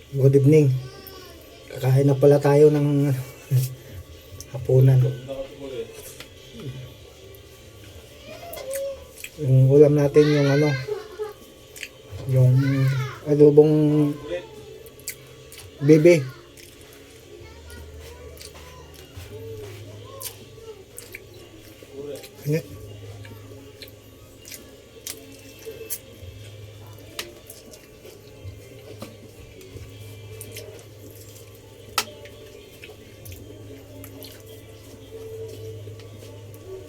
Good evening. Kakain na pala tayo ng hapunan. Yung ulam natin yung yung adobong bibi. Init.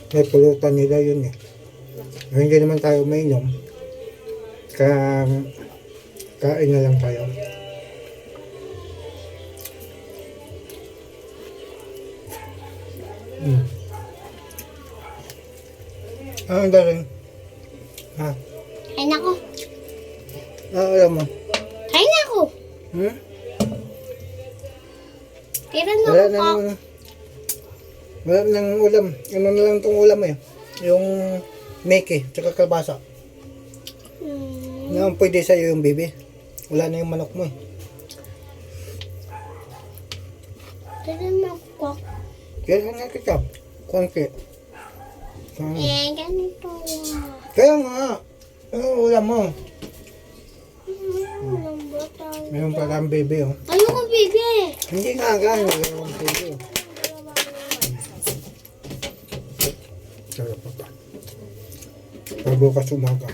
May pulutan nila yun eh. Hindi naman tayo mainom. Kain na lang tayo. Ang galing. Ha? Kain ako. Alam mo. Kain ako. Kailan na Wala ako nang wala nang ulam. Ano na lang itong ulam eh. Yung meke, tsaka kalbasa. Na pwede sa'yo yung bibi. Wala na yung manok mo eh. Kailan na ako. Kaya nga kita. Konti. Ganito. Kaya nga. Ano ulam mo? Lambutan. Mayroon pa lang bibi oh. Ayoko, bibi. Hindi nga gano'n. Mayroon bibi oh. Sarap pa pa. Pagbukas umaga.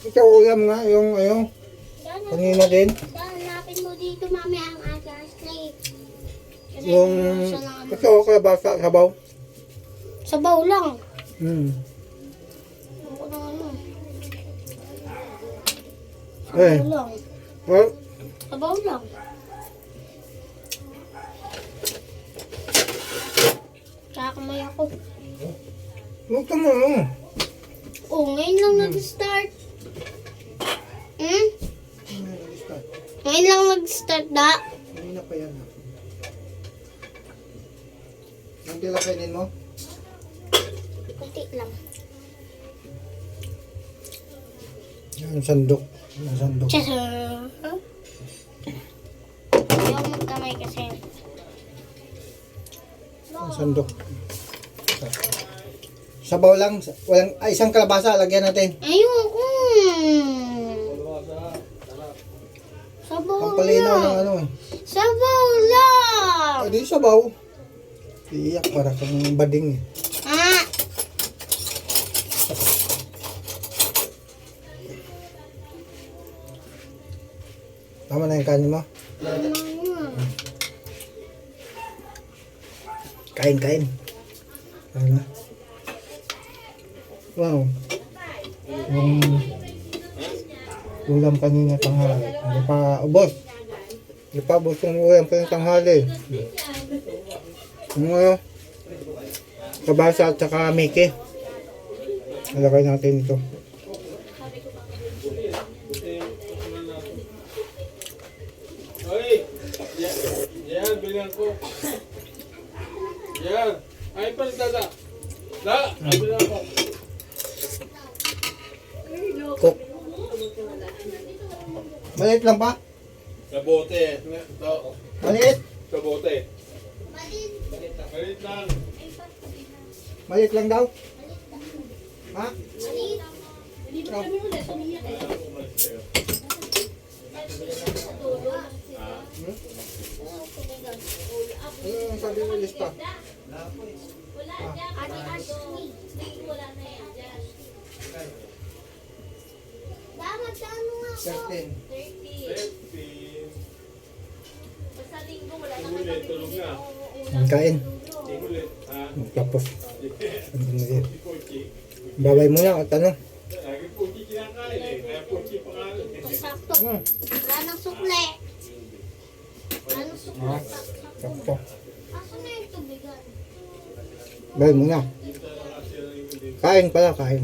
Ikaw ulam nga yung kanina din. Hanapin mo dito mami ang aking slate. Yung ito kalabasa sabaw. Sabaw lang. Eh. Sabaw lang. Well, Sabaw lang. Kakamay ako. huwag ka mo. Oh, ngayon lang nag-start. Ngayon lang nag-start na. Kanina pa yan. Ang tilakainin mo? Kunti lang. Yan, sandok. Yan, sandok. Chasa. Ayaw magkamay kasi. Yan, sandok. Sabaw lang. Walang, isang kalabasa. Lagyan natin. Ayoko. Sabaw Pampalinaw ng lang. Sabaw lang. Ay, di sabaw. Iyak para kang bading eh. Ah. Tama na yung kanin mo? Kain. Kain na. Wow. Yung ulam kanina tanghali. Hindi pa ubos. Hindi pa ubos yung ulam kanina tanghali. Yung kabasa at saka miki. Nalagay natin ito. Oy! Yan, bilang ko. Yan. Ay, palitada. Ay, bilang ko. Cook. Maliit lang pa? Sa bote. Ito. Maliit? Sa bote. Malit lang. Maliit lang daw? Ha? Ano yung sabi mo lista? Ate Ashley. Dapat ano nga ako? 13. 15. Basta linggo wala na Ulit, tulog na. Kain. Ulit. Ha? Tapos. Pochi. Babay muna at ano? Lagi pochi kinakain eh. Kaya pochi pangalan eh. Sakto. Wala nang sukle. Wala nang sukle. Sakto. Aso na yung tubigan? Babay muna. Kain pala, kain.